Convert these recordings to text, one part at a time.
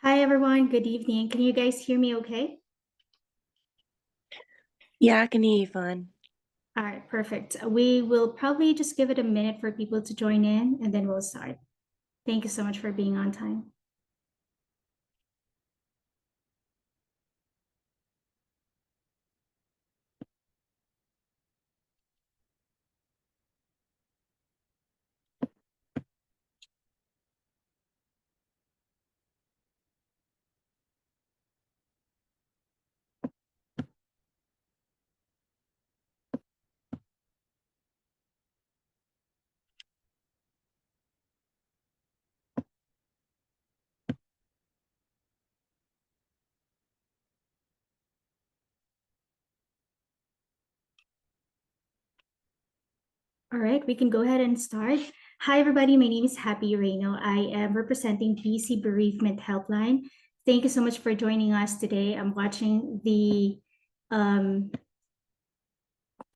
Hi everyone, good evening. Can you guys hear me okay? Yeah, I can hear you fine. All right, perfect. We will probably just give it a minute for people to join in and then we'll start. Thank you so much for being on time. All right, we can go ahead and start. Hi everybody, my name is Happy Reno. I am representing BC Bereavement Helpline. Thank you so much for joining us today. I'm watching the all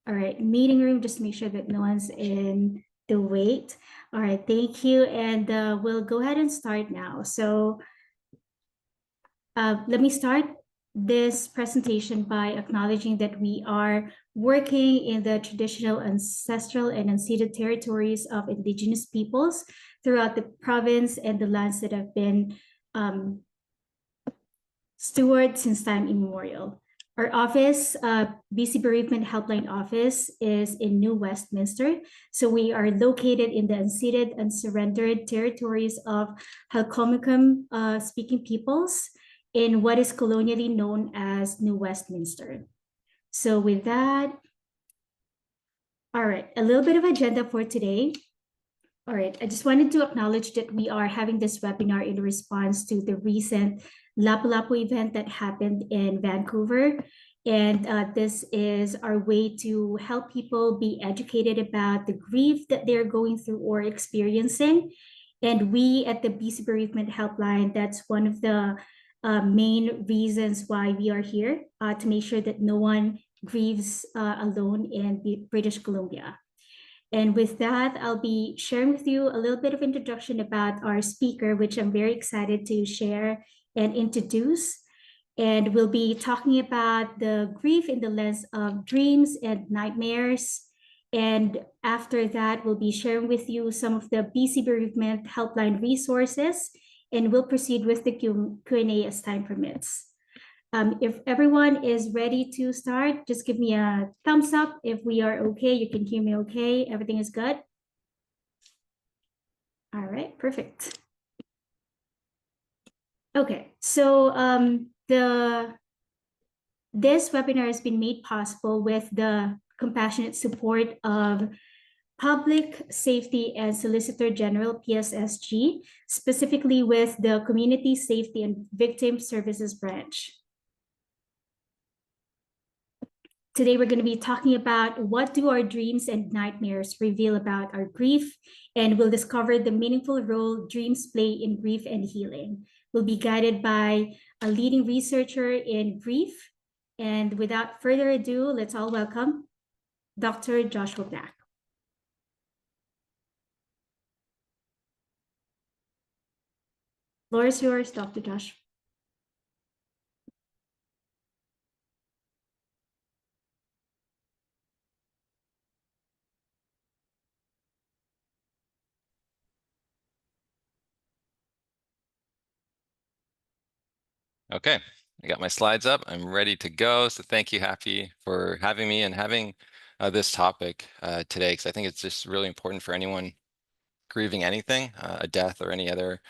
right, meeting room, just to make sure that no one's in the wait. All right, thank you. And we'll go ahead and start now. So let me start this presentation by acknowledging that we are working in the traditional, ancestral, and unceded territories of Indigenous peoples throughout the province and the lands that have been stewarded since time immemorial. Our office, BC Bereavement Helpline office, is in New Westminster. So we are located in the unceded and surrendered territories of Halkomikum speaking peoples in what is colonially known as New Westminster. So with that, all right, a little bit of agenda for today. All right, I just wanted to acknowledge that we are having this webinar in response to the recent Lapu-Lapu event that happened in Vancouver. And this is our way to help people be educated about the grief that they're going through or experiencing. And we at the BC Bereavement Helpline, that's one of the main reasons why we are here, to make sure that no one grieves alone in British Columbia. And with that, I'll be sharing with you a little bit of introduction about our speaker, which I'm very excited to share and introduce. And we'll be talking about the grief in the lens of dreams and nightmares. And after that, we'll be sharing with you some of the BC Bereavement Helpline resources, and we'll proceed with the Q&A as time permits. If everyone is ready to start, just give me a thumbs up. If we are okay, you can hear me okay, everything is good. All right, perfect. Okay, so this webinar has been made possible with the compassionate support of Public Safety and Solicitor General, PSSG, specifically with the Community Safety and Victim Services Branch. Today, we're going to be talking about what do our dreams and nightmares reveal about our grief, and we'll discover the meaningful role dreams play in grief and healing. We'll be guided by a leading researcher in grief. And without further ado, let's all welcome Dr. Joshua Black. Floor is yours, Dr. Josh. Okay, I got my slides up. I'm ready to go. So thank you, Happy, for having me and having this topic today, because I think it's just really important for anyone grieving anything, a death or any other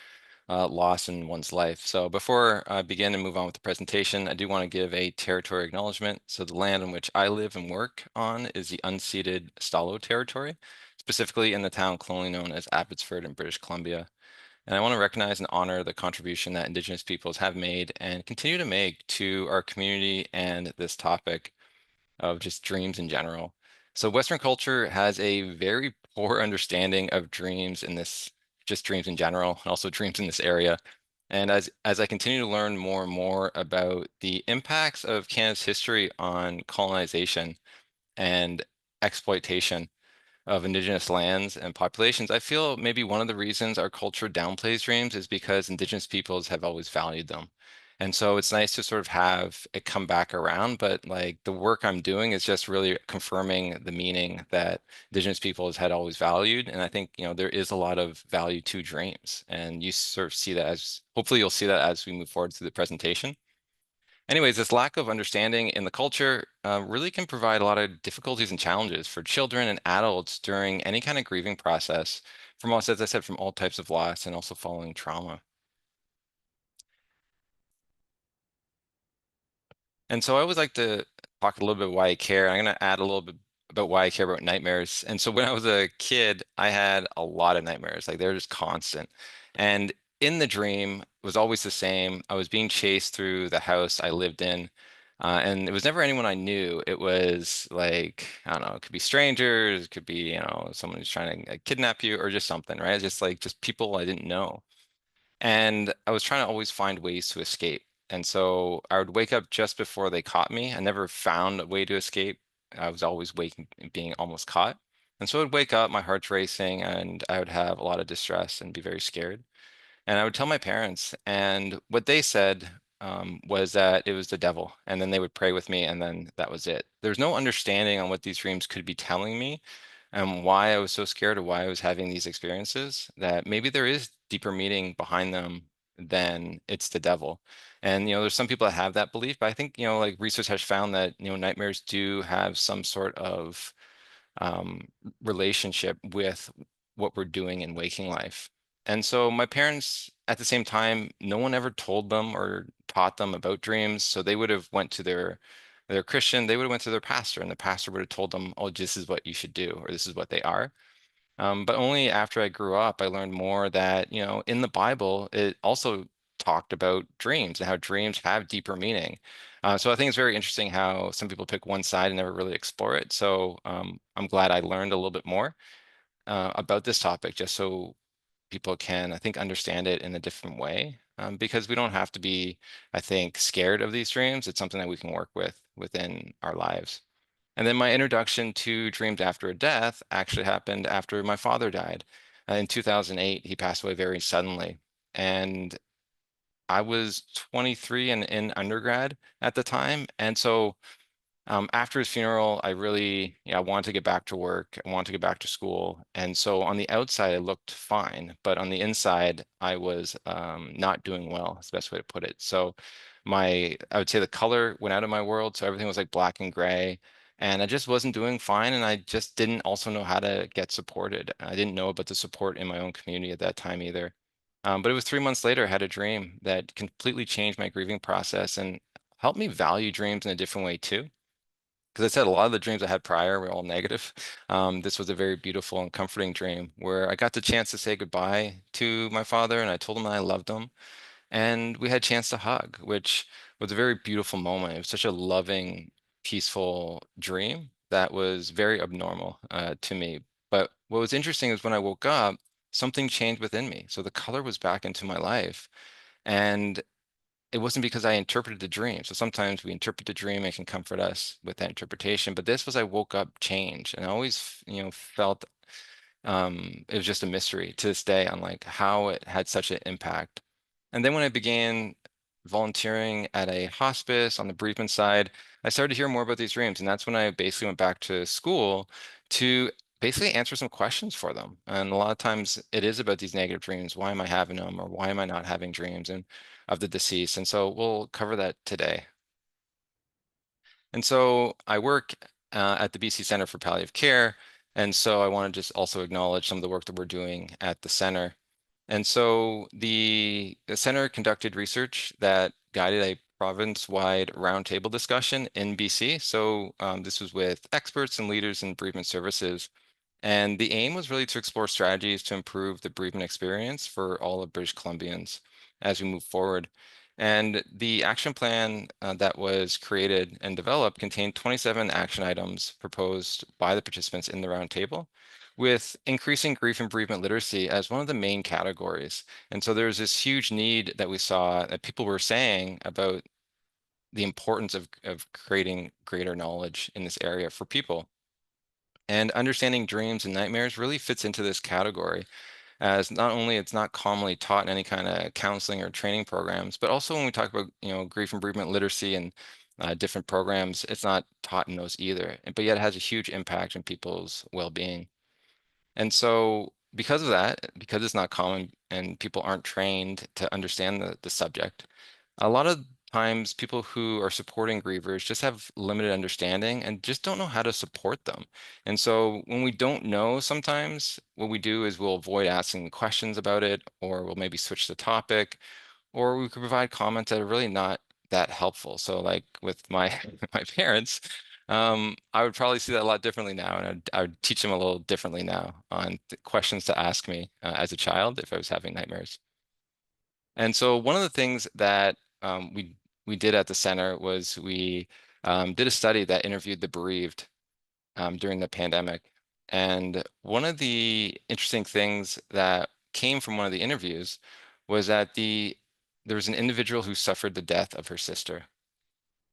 loss in one's life. So before I begin and move on with the presentation, I do want to give a territory acknowledgement. So the land in which I live and work on is the unceded Stalo territory, specifically in the town colonially known as Abbotsford in British Columbia. And I want to recognize and honor the contribution that Indigenous peoples have made and continue to make to our community and this topic of just dreams in general. So Western culture has a very poor understanding of dreams in this, just dreams in general, and also dreams in this area. And as I continue to learn more and more about the impacts of Canada's history on colonization and exploitation, of Indigenous lands and populations, I feel maybe one of the reasons our culture downplays dreams is because Indigenous peoples have always valued them. And so it's nice to sort of have it come back around, but like the work I'm doing is just really confirming the meaning that Indigenous peoples had always valued. And I think, there is a lot of value to dreams. And you sort of see that hopefully you'll see that as we move forward through the presentation. Anyways, this lack of understanding in the culture really can provide a lot of difficulties and challenges for children and adults during any kind of grieving process from us, as I said, from all types of loss and also following trauma. And so I always like to talk a little bit why I care. I'm going to add a little bit about why I care about nightmares. And so when I was a kid, I had a lot of nightmares. Like they're just constant. And in the dream, it was always the same. I was being chased through the house I lived in. And it was never anyone I knew. It was like, I don't know, it could be strangers, it could be, someone who's trying to kidnap you or just something, right? Just people I didn't know. And I was trying to always find ways to escape. And so I would wake up just before they caught me. I never found a way to escape. I was always waking, being almost caught. And so I'd wake up, my heart's racing, and I would have a lot of distress and be very scared. And I would tell my parents, and what they said was that it was the devil. And then they would pray with me, and then that was it. There's no understanding on what these dreams could be telling me and why I was so scared or why I was having these experiences, that maybe there is deeper meaning behind them than it's the devil. And, there's some people that have that belief, but I think, like research has found that, nightmares do have some sort of um, relationship with what we're doing in waking life. And so my parents, at the same time, no one ever told them or taught them about dreams. So they would have went to their Christian, they would have went to their pastor, and the pastor would have told them, oh, this is what you should do, or this is what they are. But only after I grew up, I learned more that, in the Bible, it also talked about dreams and how dreams have deeper meaning. So I think it's very interesting how some people pick one side and never really explore it. So I'm glad I learned a little bit more about this topic, just so people can, I think, understand it in a different way. Because we don't have to be, I think, scared of these dreams. It's something that we can work with within our lives. And then my introduction to dreams after a death actually happened after my father died. In 2008, he passed away very suddenly. And I was 23 and in undergrad at the time. And so after his funeral, I really, I wanted to get back to work. I wanted to get back to school. And so on the outside, it looked fine. But on the inside, I was not doing well. That's the best way to put it. So I would say the color went out of my world. So everything was like black and gray. And I just wasn't doing fine. And I just didn't also know how to get supported. I didn't know about the support in my own community at that time either. But it was 3 months later, I had a dream that completely changed my grieving process and helped me value dreams in a different way too. Because I said a lot of the dreams I had prior were all negative. This was a very beautiful and comforting dream where I got the chance to say goodbye to my father, and I told him that I loved him. And we had a chance to hug, which was a very beautiful moment. It was such a loving, peaceful dream that was very abnormal to me. But what was interesting is when I woke up, something changed within me. So the color was back into my life. And it wasn't because I interpreted the dream. So sometimes we interpret the dream and can comfort us with that interpretation. But this was I woke up changed, and I always, felt it was just a mystery to this day on like how it had such an impact. And then when I began volunteering at a hospice on the bereavement side, I started to hear more about these dreams, and that's when I basically went back to school to basically answer some questions for them. And a lot of times it is about these negative dreams. Why am I having them, or why am I not having dreams and of the deceased? And so we'll cover that today. And so I work at the BC Center for Palliative Care. And so I want to just also acknowledge some of the work that we're doing at the center. And so the center conducted research that guided a province-wide roundtable discussion in BC. So this was with experts and leaders in bereavement services. And the aim was really to explore strategies to improve the bereavement experience for all of British Columbians as we move forward. And the action plan that was created and developed contained 27 action items proposed by the participants in the roundtable, with increasing grief and bereavement literacy as one of the main categories. And so there's this huge need that we saw that people were saying about the importance of creating greater knowledge in this area for people. And understanding dreams and nightmares really fits into this category, as not only it's not commonly taught in any kind of counseling or training programs, but also when we talk about, grief and bereavement literacy and different programs, it's not taught in those either. But yet it has a huge impact on people's well-being. And so because of that, because it's not common and people aren't trained to understand the subject, a lot of times people who are supporting grievers just have limited understanding and just don't know how to support them. And so when we don't know, sometimes what we do is we'll avoid asking questions about it, or we'll maybe switch the topic, or we could provide comments that are really not that helpful. So like with my my parents, I would probably see that a lot differently now, and I would teach them a little differently now on questions to ask me as a child if I was having nightmares. And so one of the things that we did at the center was we did a study that interviewed the bereaved during the pandemic. And one of the interesting things that came from one of the interviews was that there was an individual who suffered the death of her sister.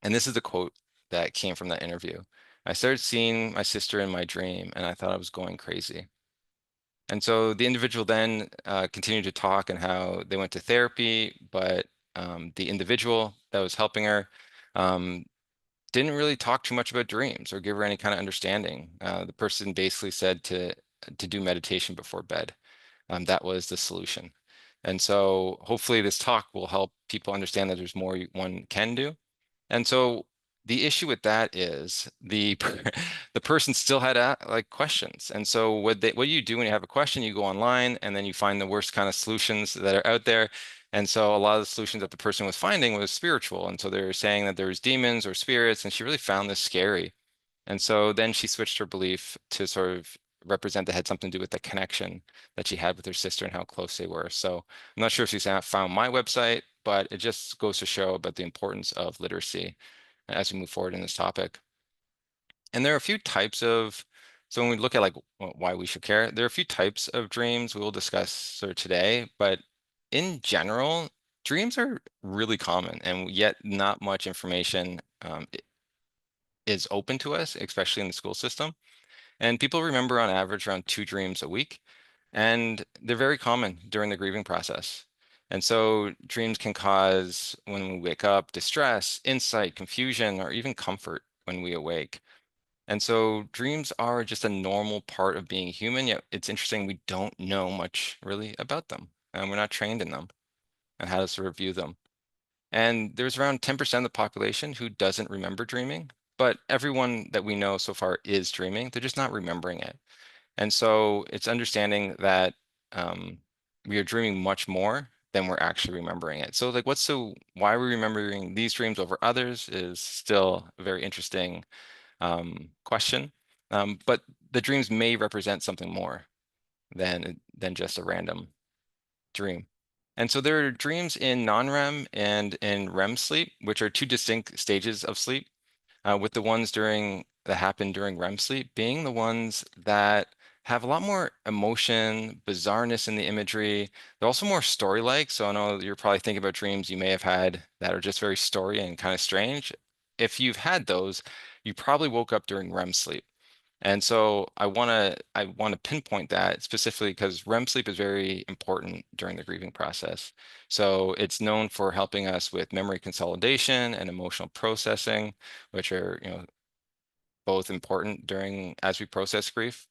And this is the quote that came from that interview. "I started seeing my sister in my dream, and I thought I was going crazy." And so the individual then continued to talk and how they went to therapy, but the individual that was helping her um, didn't really talk too much about dreams or give her any kind of understanding. The person basically said to do meditation before bed. That was the solution. And so hopefully this talk will help people understand that there's more one can do. And so the issue with that is the person still had like questions. And so what do you do when you have a question? You go online and then you find the worst kind of solutions that are out there. And so a lot of the solutions that the person was finding was spiritual. And so they were saying that there was demons or spirits, and she really found this scary. And so then she switched her belief to sort of represent that had something to do with the connection that she had with her sister and how close they were. So I'm not sure if she's found my website, but it just goes to show about the importance of literacy as we move forward in this topic. And there are a few types of, so when we look at like why we should care, there are a few types of dreams we will discuss sort of today, but in general, dreams are really common, and yet not much information is open to us, especially in the school system. And people remember on average around 2 dreams a week, and they're very common during the grieving process. And so dreams can cause, when we wake up, distress, insight, confusion, or even comfort when we awake. And so dreams are just a normal part of being human, yet it's interesting we don't know much really about them, and we're not trained in them and how to sort of view them. And there's around 10% of the population who doesn't remember dreaming, but everyone that we know so far is dreaming. They're just not remembering it. And so it's understanding that we are dreaming much more than we're actually remembering it. So like, why are we remembering these dreams over others is still a very interesting question. But the dreams may represent something more than just a random dream. And so there are dreams in non-REM and in REM sleep, which are two distinct stages of sleep, with the ones that happen during REM sleep being the ones that have a lot more emotion, bizarreness in the imagery. They're also more story-like. So I know you're probably thinking about dreams you may have had that are just very story and kind of strange. If you've had those, you probably woke up during REM sleep. And so I want to pinpoint that specifically because REM sleep is very important during the grieving process. So it's known for helping us with memory consolidation and emotional processing, which are, both important as we process grief.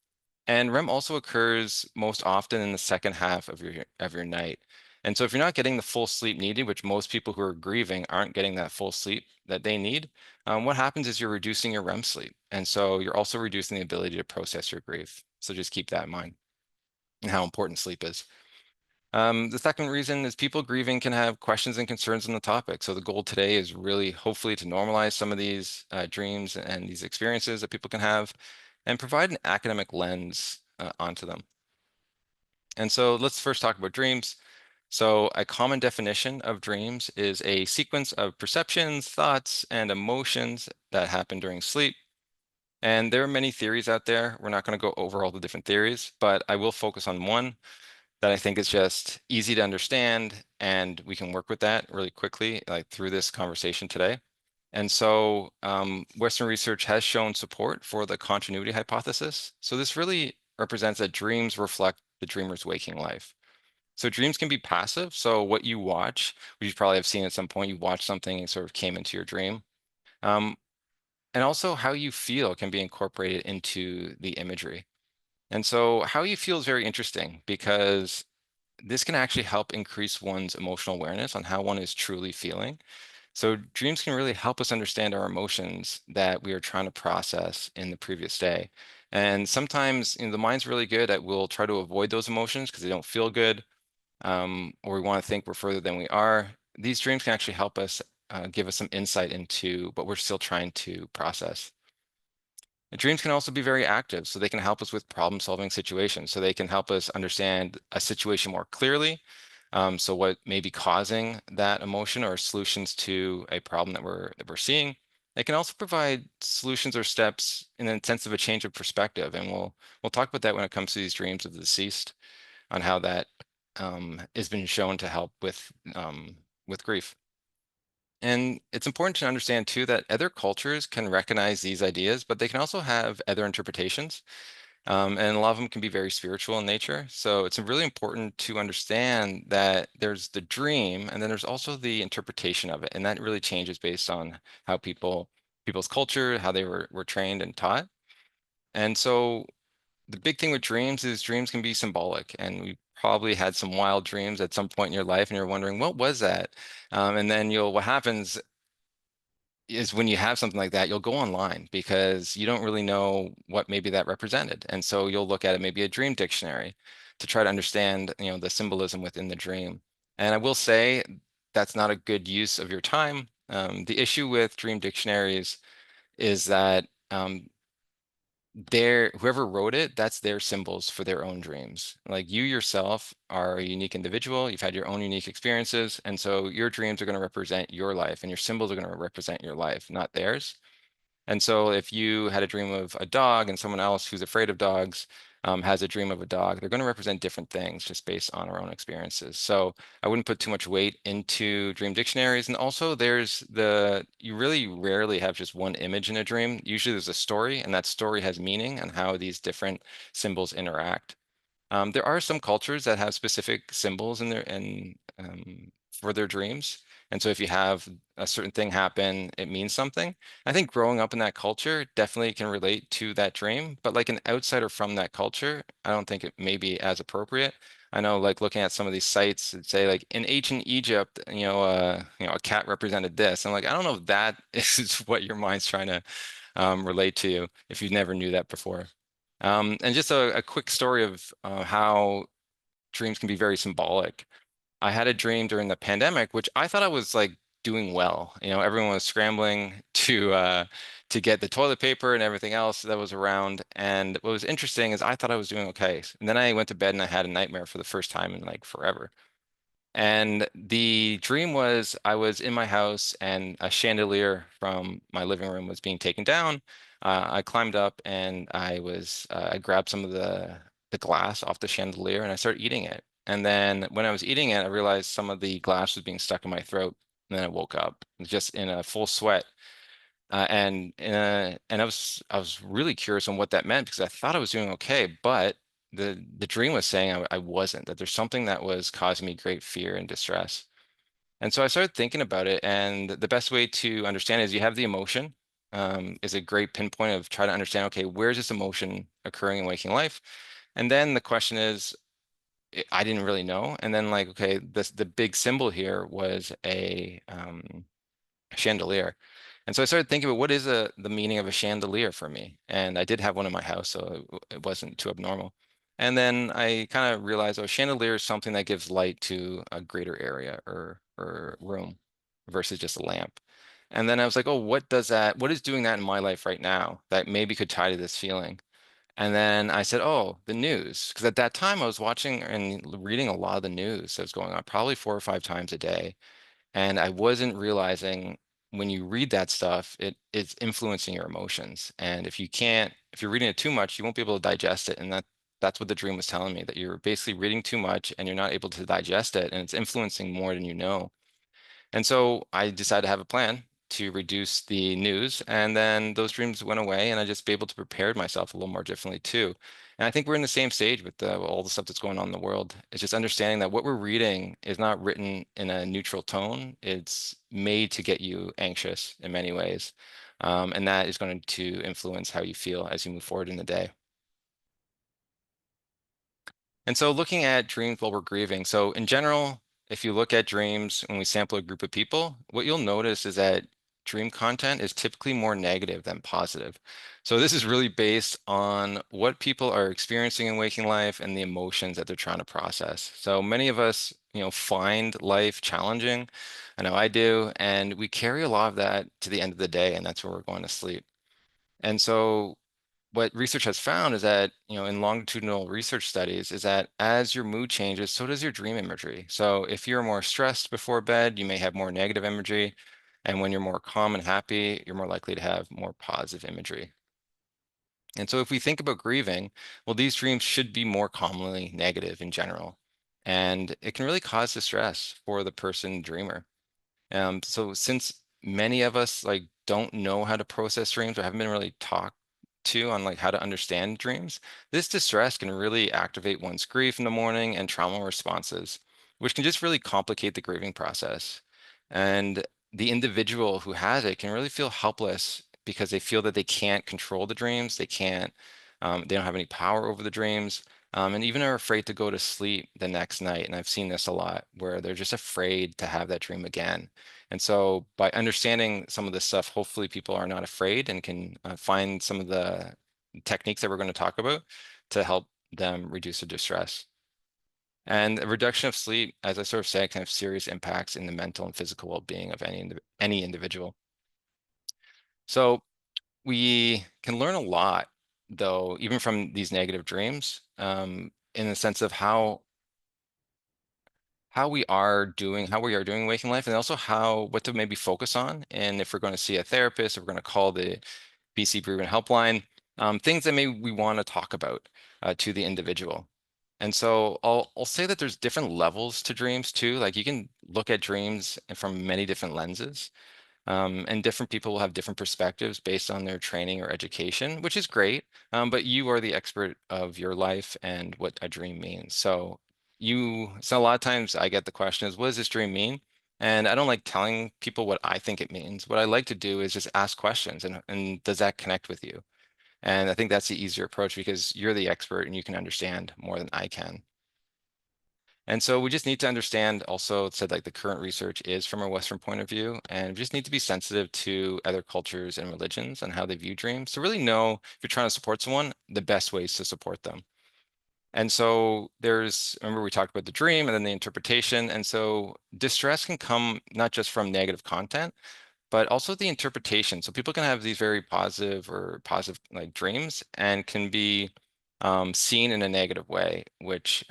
And REM also occurs most often in the second half of your night. And so if you're not getting the full sleep needed, which most people who are grieving aren't getting that full sleep that they need, what happens is you're reducing your REM sleep. And so you're also reducing the ability to process your grief. So just keep that in mind and how important sleep is. The second reason is people grieving can have questions and concerns on the topic. So the goal today is really hopefully to normalize some of these dreams and these experiences that people can have and provide an academic lens onto them. And so let's first talk about dreams. So a common definition of dreams is a sequence of perceptions, thoughts, and emotions that happen during sleep. And there are many theories out there. We're not going to go over all the different theories, but I will focus on one that I think is just easy to understand, and we can work with that really quickly, like through this conversation today. And so Western research has shown support for the continuity hypothesis. So this really represents that dreams reflect the dreamer's waking life. So dreams can be passive. So what you watch, which you probably have seen at some point, you watch something and sort of came into your dream. And also how you feel can be incorporated into the imagery. And so how you feel is very interesting because this can actually help increase one's emotional awareness on how one is truly feeling. So dreams can really help us understand our emotions that we are trying to process in the previous day. And sometimes, the mind's really good at we'll try to avoid those emotions because they don't feel good, or we want to think we're further than we are. These dreams can actually help us give us some insight into what we're still trying to process. Dreams can also be very active, so they can help us with problem-solving situations. So they can help us understand a situation more clearly. So what may be causing that emotion or solutions to a problem that we're seeing. It can also provide solutions or steps in the sense of a change of perspective, and we'll talk about that when it comes to these dreams of the deceased, on how that has been shown to help with grief. And it's important to understand too that other cultures can recognize these ideas, but they can also have other interpretations. And a lot of them can be very spiritual in nature. So it's really important to understand that there's the dream and then there's also the interpretation of it. And that really changes based on how people's culture, how they were trained and taught. And so the big thing with dreams is dreams can be symbolic. And we probably had some wild dreams at some point in your life and you're wondering, what was that? And then what happens is when you have something like that, you'll go online because you don't really know what maybe that represented. And so you'll look at it, maybe a dream dictionary, to try to understand, the symbolism within the dream. And I will say that's not a good use of your time. The issue with dream dictionaries is that whoever wrote it, that's their symbols for their own dreams. Like you yourself are a unique individual, you've had your own unique experiences, and so your dreams are going to represent your life and your symbols are going to represent your life, not theirs. And so if you had a dream of a dog and someone else who's afraid of dogs has a dream of a dog, they're going to represent different things just based on our own experiences. So I wouldn't put too much weight into dream dictionaries. And also you really rarely have just one image in a dream. Usually there's a story and that story has meaning and how these different symbols interact. There are some cultures that have specific symbols in for their dreams. And so if you have a certain thing happen, it means something. I think growing up in that culture definitely can relate to that dream, but like an outsider from that culture, I don't think it may be as appropriate. I know, like looking at some of these sites that say like in ancient Egypt, a cat represented this. I'm like, I don't know if that is what your mind's trying to relate to if you never knew that before. And just a quick story of how dreams can be very symbolic. I had a dream during the pandemic, which I thought I was like doing well. Everyone was scrambling to get the toilet paper and everything else that was around. And what was interesting is I thought I was doing okay. And then I went to bed and I had a nightmare for the first time in like forever. And the dream was I was in my house and a chandelier from my living room was being taken down. I climbed up and I grabbed some of the glass off the chandelier and I started eating it. And then when I was eating it, I realized some of the glass was being stuck in my throat. And then I woke up just in a full sweat. And I was really curious on what that meant because I thought I was doing okay, but the dream was saying I wasn't, that there's something that was causing me great fear and distress. And so I started thinking about it, and the best way to understand it is you have the emotion, is a great pinpoint of try to understand, okay, where's this emotion occurring in waking life? And then the question is, I didn't really know. And then like, okay, the big symbol here was a chandelier. And so I started thinking about what is the meaning of a chandelier for me. And I did have one in my house, so it wasn't too abnormal. And then I kind of realized, oh, chandelier is something that gives light to a greater area or room versus just a lamp. And then I was like, oh, what is doing that in my life right now that maybe could tie to this feeling? And then I said, oh, the news. Because at that time I was watching and reading a lot of the news that was going on, probably 4 or 5 times a day. And I wasn't realizing when you read that stuff, it's influencing your emotions. And if you're reading it too much, you won't be able to digest it. And that's what the dream was telling me, that you're basically reading too much and you're not able to digest it and it's influencing more than you know. And so I decided to have a plan. to reduce the news, and then those dreams went away, and I just be able to prepare myself a little more differently too. And I think we're in the same stage with all the stuff that's going on in the world. It's just understanding that what we're reading is not written in a neutral tone. It's made to get you anxious in many ways. And that is going to influence how you feel as you move forward in the day. And so looking at dreams while we're grieving. So in general, if you look at dreams when we sample a group of people, what you'll notice is that dream content is typically more negative than positive. So this is really based on what people are experiencing in waking life and the emotions that they're trying to process. So many of us, find life challenging. I know I do, and we carry a lot of that to the end of the day, and that's where we're going to sleep. And so what research has found is that, in longitudinal research studies, is that as your mood changes, so does your dream imagery. So if you're more stressed before bed, you may have more negative imagery. And when you're more calm and happy, you're more likely to have more positive imagery. And so if we think about grieving, well, these dreams should be more commonly negative in general. And it can really cause distress for the person dreamer. So since many of us don't know how to process dreams or haven't been really taught to on how to understand dreams, this distress can really activate one's grief in the morning and trauma responses, which can just really complicate the grieving process. And the individual who has it can really feel helpless because they feel that they can't control the dreams, they don't have any power over the dreams, and even are afraid to go to sleep the next night. And I've seen this a lot where they're just afraid to have that dream again. And so by understanding some of this stuff, hopefully people are not afraid and can find some of the techniques that we're going to talk about to help them reduce the distress. And a reduction of sleep, as I sort of said, can have serious impacts in the mental and physical well-being of any individual. So we can learn a lot, though, even from these negative dreams, in the sense of how we are doing waking life, and also what to maybe focus on. And if we're going to see a therapist, if we're going to call the BC Bereavement Helpline, things that maybe we want to talk about to the individual. And so I'll say that there's different levels to dreams too. Like you can look at dreams from many different lenses. And different people will have different perspectives based on their training or education, which is great. But you are the expert of your life and what a dream means. So a lot of times I get the question is, what does this dream mean? And I don't like telling people what I think it means. What I like to do is just ask questions and does that connect with you? And I think that's the easier approach because you're the expert and you can understand more than I can. And so we just need to understand also, it said the current research is from a Western point of view, and we just need to be sensitive to other cultures and religions and how they view dreams to really know if you're trying to support someone, the best ways to support them. And so remember we talked about the dream and then the interpretation. And so distress can come not just from negative content, but also the interpretation. So people can have these very positive dreams and can be seen in a negative way, which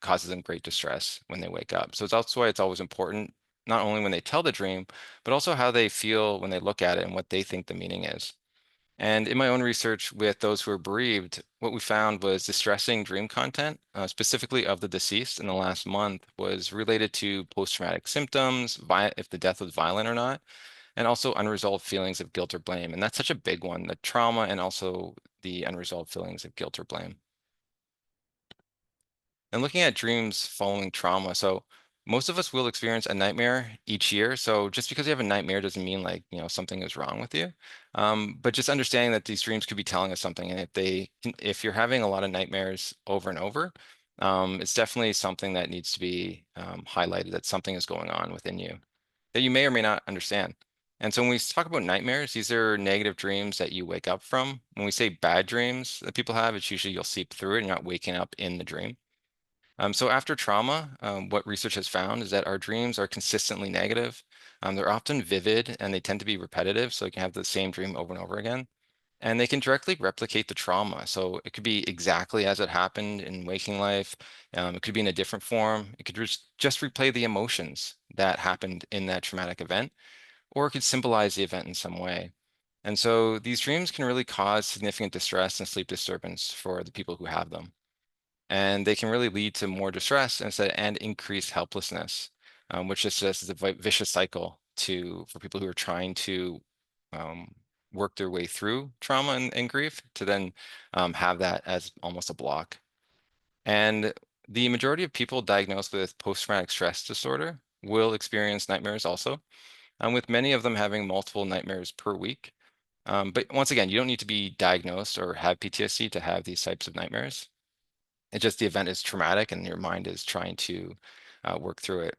causes them great distress when they wake up. So it's also why it's always important, not only when they tell the dream, but also how they feel when they look at it and what they think the meaning is. And in my own research with those who are bereaved, what we found was distressing dream content, specifically of the deceased in the last month, was related to post-traumatic symptoms, if the death was violent or not, and also unresolved feelings of guilt or blame. And that's such a big one, the trauma and also the unresolved feelings of guilt or blame. And looking at dreams following trauma. So most of us will experience a nightmare each year. So just because you have a nightmare doesn't mean something is wrong with you. But just understanding that these dreams could be telling us something. And if you're having a lot of nightmares over and over, it's definitely something that needs to be highlighted, that something is going on within you that you may or may not understand. And so when we talk about nightmares, these are negative dreams that you wake up from. When we say bad dreams that people have, it's usually you'll sleep through it and you're not waking up in the dream. So after trauma, what research has found is that our dreams are consistently negative. They're often vivid and they tend to be repetitive. So you can have the same dream over and over again. And they can directly replicate the trauma. So it could be exactly as it happened in waking life. It could be in a different form. It could just replay the emotions that happened in that traumatic event, or it could symbolize the event in some way. And so these dreams can really cause significant distress and sleep disturbance for the people who have them. And they can really lead to more distress and increased helplessness, which is just a vicious cycle for people who are trying to work their way through trauma and grief to then have that as almost a block. And the majority of people diagnosed with post-traumatic stress disorder will experience nightmares also, with many of them having multiple nightmares per week. But once again, you don't need to be diagnosed or have PTSD to have these types of nightmares. It's just the event is traumatic and your mind is trying to work through it.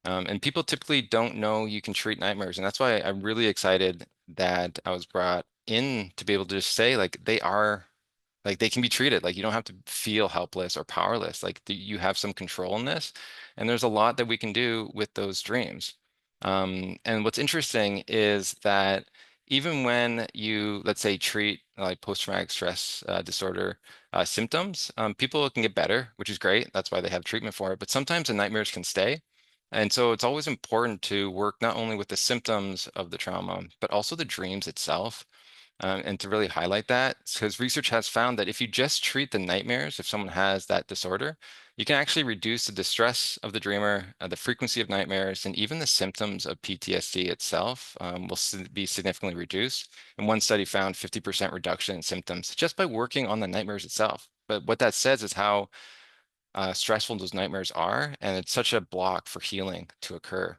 And people typically don't know you can treat nightmares. And that's why I'm really excited that I was brought in to be able to just say, like, they can be treated. Like, you don't have to feel helpless or powerless. Like, you have some control in this. And there's a lot that we can do with those dreams. And what's interesting is that even when you, let's say, treat like post-traumatic stress disorder symptoms, people can get better, which is great. That's why they have treatment for it. But sometimes the nightmares can stay. And so it's always important to work not only with the symptoms of the trauma, but also the dreams itself. And to really highlight that, because research has found that if you just treat the nightmares, if someone has that disorder, you can actually reduce the distress of the dreamer, the frequency of nightmares, and even the symptoms of PTSD itself will be significantly reduced. And one study found 50% reduction in symptoms just by working on the nightmares itself. But what that says is how stressful those nightmares are, and it's such a block for healing to occur.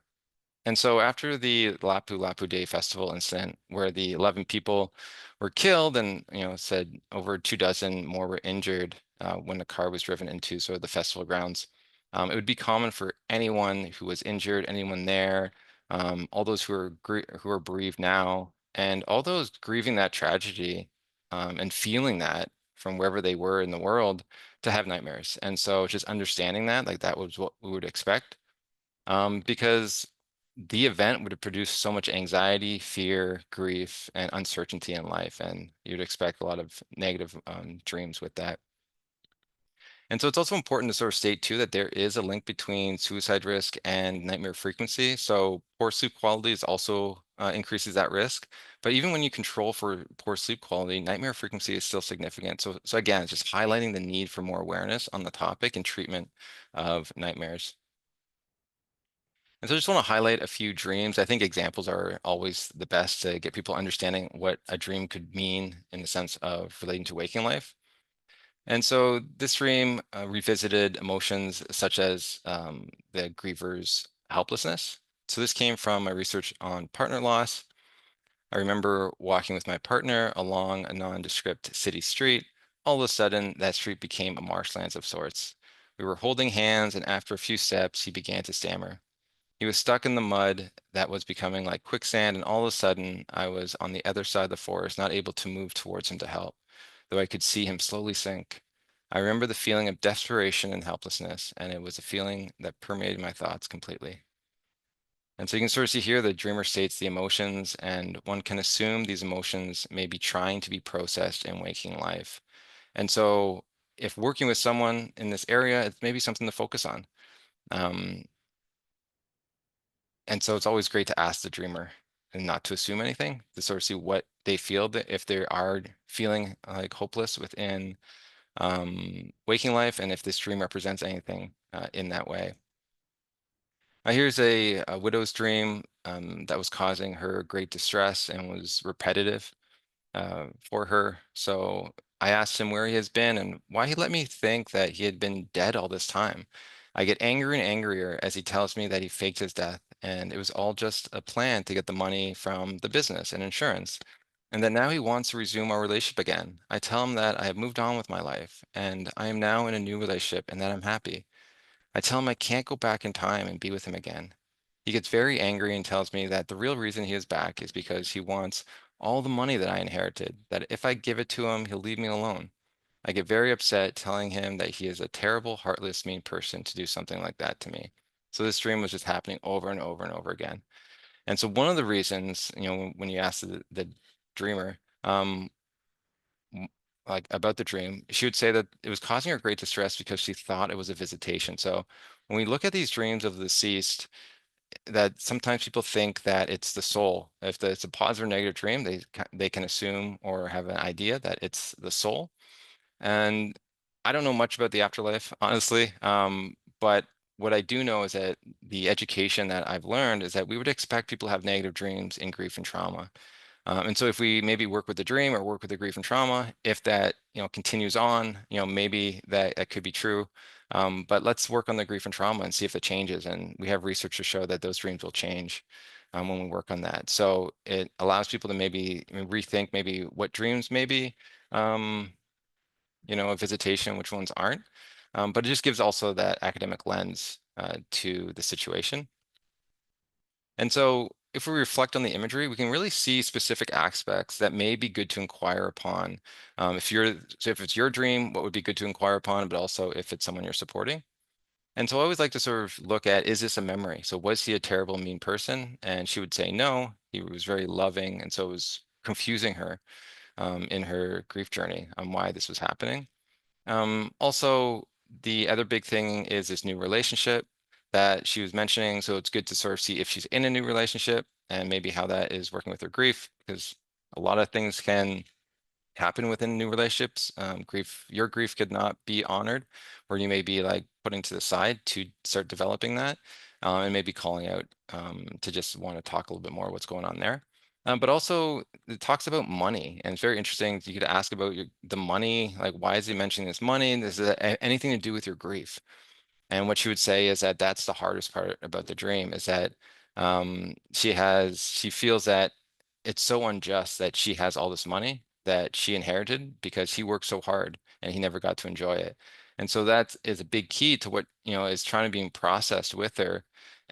And so after the Lapu Lapu Day Festival incident, where the 11 people were killed and, said over 24 more were injured when the car was driven into sort of the festival grounds, it would be common for anyone who was injured, anyone there, all those who are bereaved now, and all those grieving that tragedy and feeling that from wherever they were in the world to have nightmares. And so just understanding that, like, that was what we would expect. Because the event would have produced so much anxiety, fear, grief, and uncertainty in life, and you'd expect a lot of negative dreams with that. And so it's also important to sort of state too that there is a link between suicide risk and nightmare frequency. So poor sleep quality is also increases that risk. But even when you control for poor sleep quality, nightmare frequency is still significant. So again, it's just highlighting the need for more awareness on the topic and treatment of nightmares. And so I just want to highlight a few dreams. I think examples are always the best to get people understanding what a dream could mean in the sense of relating to waking life. And so this dream revisited emotions such as the griever's helplessness. So this came from my research on partner loss. I remember walking with my partner along a nondescript city street. All of a sudden, that street became a marshlands of sorts. We were holding hands, and after a few steps, he began to stammer. He was stuck in the mud that was becoming like quicksand, and all of a sudden, I was on the other side of the forest, not able to move towards him to help, though I could see him slowly sink. I remember the feeling of desperation and helplessness, and it was a feeling that permeated my thoughts completely. And so you can sort of see here the dreamer states the emotions, and one can assume these emotions may be trying to be processed in waking life. And so if working with someone in this area, it's maybe something to focus on. And so it's always great to ask the dreamer and not to assume anything, to sort of see what they feel, that if they are feeling like hopeless within waking life, and if this dream represents anything in that way. Here's a widow's dream that was causing her great distress and was repetitive for her. So I asked him where he has been and why he let me think that he had been dead all this time. I get angrier and angrier as he tells me that he faked his death and it was all just a plan to get the money from the business and insurance, and that now he wants to resume our relationship again. I tell him that I have moved on with my life and I am now in a new relationship and that I'm happy. I tell him I can't go back in time and be with him again. He gets very angry and tells me that the real reason he is back is because he wants all the money that I inherited, that if I give it to him, he'll leave me alone. I get very upset telling him that he is a terrible, heartless, mean person to do something like that to me. So this dream was just happening over and over and over again. And so one of the reasons, when you ask the dreamer, like about the dream, she would say that it was causing her great distress because she thought it was a visitation. So when we look at these dreams of the deceased, that sometimes people think that it's the soul. If it's a positive or negative dream, they can assume or have an idea that it's the soul. And I don't know much about the afterlife, honestly, but what I do know is that the education that I've learned is that we would expect people to have negative dreams in grief and trauma. And so if we maybe work with the dream or work with the grief and trauma, if that, continues on, maybe that could be true. But let's work on the grief and trauma and see if it changes. And we have research to show that those dreams will change when we work on that. So it allows people to maybe rethink maybe what dreams maybe, a visitation, which ones aren't. But it just gives also that academic lens to the situation. And so if we reflect on the imagery, we can really see specific aspects that may be good to inquire upon. If it's your dream, what would be good to inquire upon, but also if it's someone you're supporting. And so I always like to sort of look at, is this a memory? So was he a terrible, mean person? And she would say no, he was very loving. And so it was confusing her in her grief journey on why this was happening. Also, the other big thing is this new relationship that she was mentioning. So it's good to sort of see if she's in a new relationship and maybe how that is working with her grief, because a lot of things can happen within new relationships. Your grief could not be honored, or you may be like putting to the side to start developing that, and maybe calling out to just want to talk a little bit more what's going on there. But also it talks about money, and it's very interesting. You could ask about the money, like why is he mentioning this money? Does it anything to do with your grief? And what she would say is that that's the hardest part about the dream is that she feels that it's so unjust that she has all this money that she inherited because he worked so hard and he never got to enjoy it. And so that is a big key to what, is trying to be processed with her.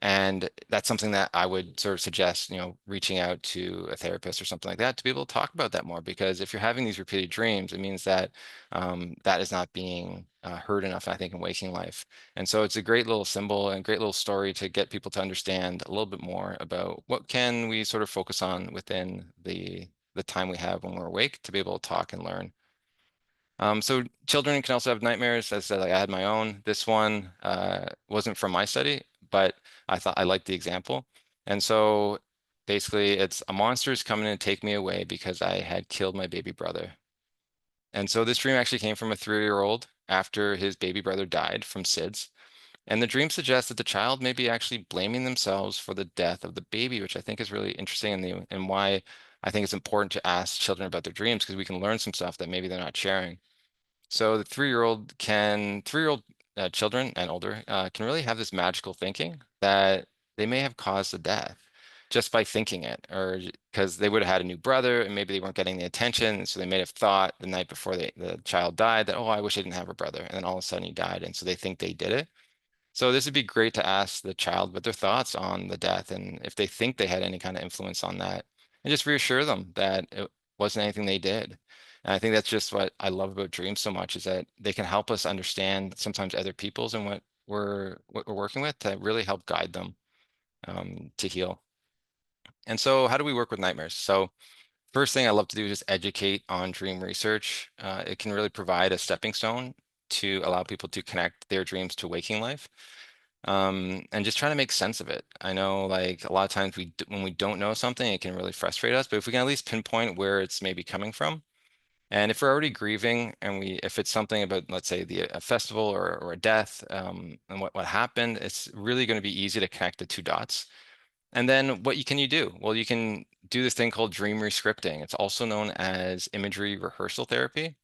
And that's something that I would sort of suggest, reaching out to a therapist or something like that to be able to talk about that more. Because if you're having these repeated dreams, it means that that is not being heard enough, I think, in waking life. And so it's a great little symbol and great little story to get people to understand a little bit more about what can we sort of focus on within the time we have when we're awake to be able to talk and learn. So children can also have nightmares. As I said, like I had my own. This one wasn't from my study, but I thought I liked the example. And so basically it's a monster is coming to take me away because I had killed my baby brother. And so this dream actually came from a 3-year-old after his baby brother died from SIDS. And the dream suggests that the child may be actually blaming themselves for the death of the baby, which I think is really interesting and why I think it's important to ask children about their dreams because we can learn some stuff that maybe they're not sharing. So the 3-year-old children and older can really have this magical thinking that they may have caused the death just by thinking it, or because they would have had a new brother and maybe they weren't getting the attention. And so they may have thought the night before the child died that, oh, I wish I didn't have a brother. And then all of a sudden he died. And so they think they did it. So this would be great to ask the child what their thoughts on the death and if they think they had any kind of influence on that, and just reassure them that it wasn't anything they did. And I think that's just what I love about dreams so much is that they can help us understand sometimes other people's and what we're working with to really help guide them to heal. And so how do we work with nightmares? So first thing I love to do is just educate on dream research. It can really provide a stepping stone to allow people to connect their dreams to waking life. And just trying to make sense of it. I know like a lot of times when we don't know something, it can really frustrate us, but if we can at least pinpoint where it's maybe coming from. And if we're already grieving and if it's something about, let's say a festival or a death, and what happened, it's really going to be easy to connect the two dots. And then what can you do? Well, you can do this thing called dream rescripting. It's also known as imagery rehearsal therapy.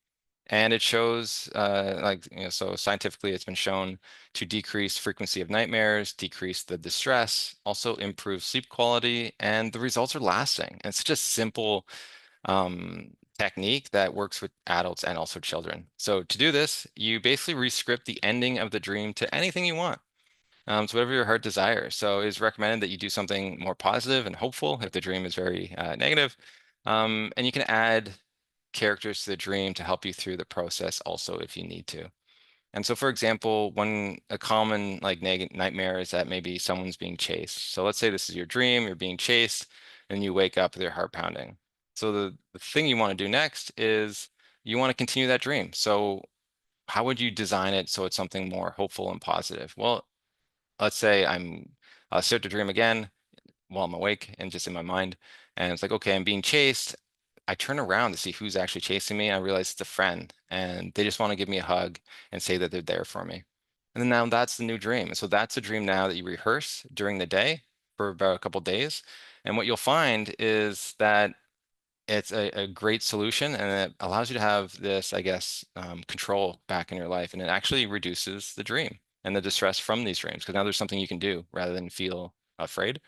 And it shows, so scientifically, it's been shown to decrease frequency of nightmares, decrease the distress, also improve sleep quality, and the results are lasting. And it's just simple technique that works with adults and also children. So to do this, you basically rescript the ending of the dream to anything you want. So whatever your heart desires. So it's recommended that you do something more positive and hopeful if the dream is very negative. And you can add characters to the dream to help you through the process also if you need to. And so, for example, a common like nightmare is that maybe someone's being chased. So let's say this is your dream, you're being chased, and you wake up with your heart pounding. So the thing you want to do next is you want to continue that dream. So how would you design it so it's something more hopeful and positive? Well, let's say I'll start to dream again while I'm awake and just in my mind. And it's like, okay, I'm being chased. I turn around to see who's actually chasing me. I realize it's a friend and they just want to give me a hug and say that they're there for me. And then now that's the new dream. And so that's a dream now that you rehearse during the day for about a couple days. And what you'll find is that it's a great solution, and it allows you to have this, I guess, control back in your life. And it actually reduces the dream and the distress from these dreams, because now there's something you can do rather than feel afraid.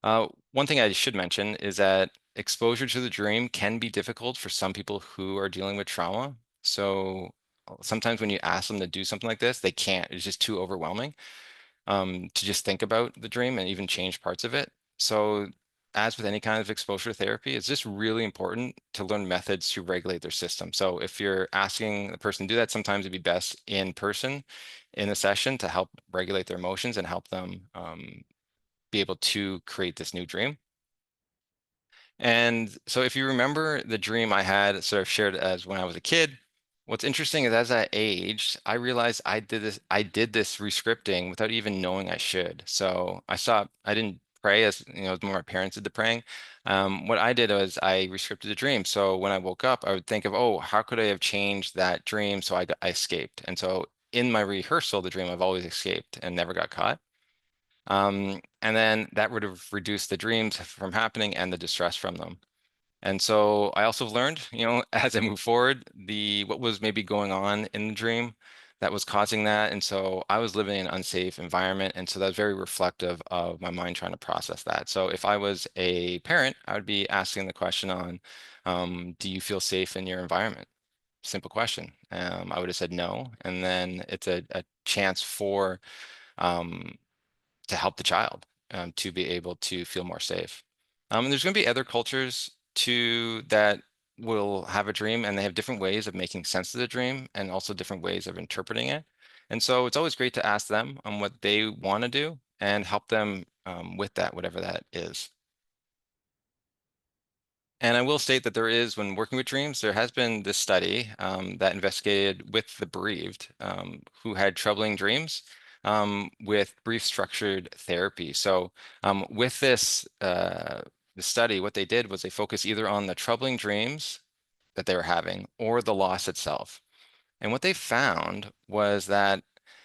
One thing I should mention is that exposure to the dream can be difficult for some people who are dealing with trauma. So sometimes when you ask them to do something like this, they can't. It's just too overwhelming to just think about the dream and even change parts of it. So as with any kind of exposure therapy, it's just really important to learn methods to regulate their system. So if you're asking the person to do that, sometimes it'd be best in person in a session to help regulate their emotions and help them be able to create this new dream. And so if you remember the dream I had sort of shared as when I was a kid, what's interesting is as I aged, I realized I did this rescripting without even knowing I should. So I didn't pray as, as more my parents did the praying. What I did was I rescripted the dream. So when I woke up, I would think of, oh, how could I have changed that dream so I escaped? And so in my rehearsal, the dream, I've always escaped and never got caught. And then that would have reduced the dreams from happening and the distress from them. And so I also learned, as I move forward, what was maybe going on in the dream that was causing that. And so I was living in an unsafe environment. And so that's very reflective of my mind trying to process that. So if I was a parent, I would be asking the question on, do you feel safe in your environment? Simple question. I would have said no. And then it's a chance for um, to help the child to be able to feel more safe. And there's going to be other cultures too that will have a dream, and they have different ways of making sense of the dream and also different ways of interpreting it. And so it's always great to ask them on what they want to do and help them with that, whatever that is. And I will state that when working with dreams, there has been this study that investigated with the bereaved who had troubling dreams with brief structured therapy. So with the study, what they did was they focused either on the troubling dreams that they were having or the loss itself. And what they found was that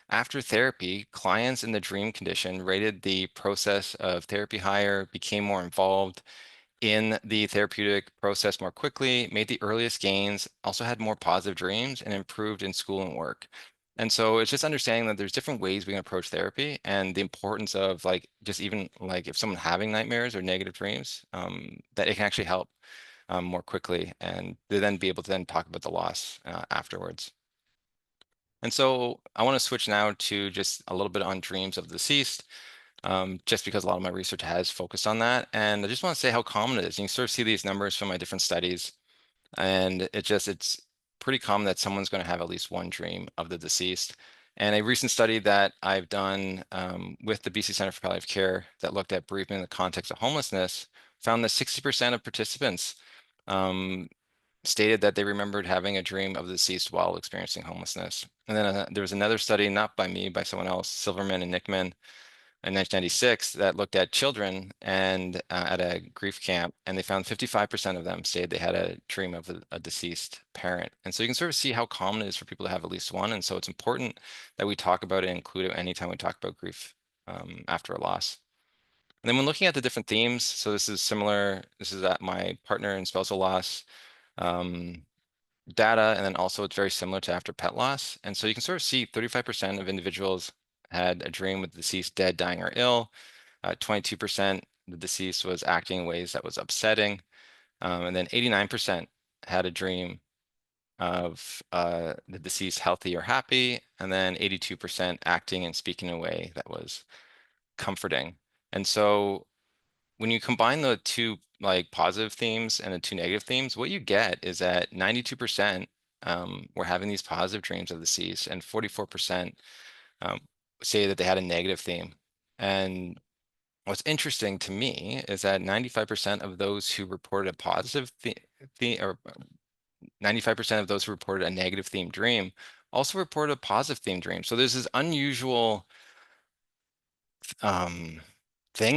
after therapy, clients in the dream condition rated the process of therapy higher, became more involved in the therapeutic process more quickly, made the earliest gains, also had more positive dreams, and improved in school and work. And so it's just understanding that there's different ways we can approach therapy, and the importance of just even if someone having nightmares or negative dreams, that it can actually help more quickly, and to then be able to then talk about the loss afterwards. And so I want to switch now to just a little bit on dreams of the deceased, just because a lot of my research has focused on that. And I just want to say how common it is. You can sort of see these numbers from my different studies, and it's pretty common that someone's going to have at least one dream of the deceased. And a recent study that I've done with the BC Center for Palliative Care that looked at bereavement in the context of homelessness found that 60% of participants stated that they remembered having a dream of the deceased while experiencing homelessness. And then there was another study, not by me, by someone else, Silverman and Nickman, in 1996, that looked at children and at a grief camp, and they found 55% of them stated they had a dream of a deceased parent. And so you can sort of see how common it is for people to have at least one. And so it's important that we talk about it and include it anytime we talk about grief after a loss. And then when looking at the different themes, so this is similar, this is at my partner in spousal loss data, and then also it's very similar to after pet loss. And so you can sort of see 35% of individuals had a dream with the deceased dead, dying, or ill. 22% the deceased was acting in ways that was upsetting. And then 89% had a dream of the deceased healthy or happy. And then 82% acting and speaking in a way that was comforting. And so when you combine the two positive themes and the two negative themes, what you get is that 92% were having these positive dreams of the deceased, and 44% say that they had a negative theme. And what's interesting to me is that 95% of those who reported a positive theme, or 95% of those who reported a negative theme dream also reported a positive theme dream. So there's this unusual thing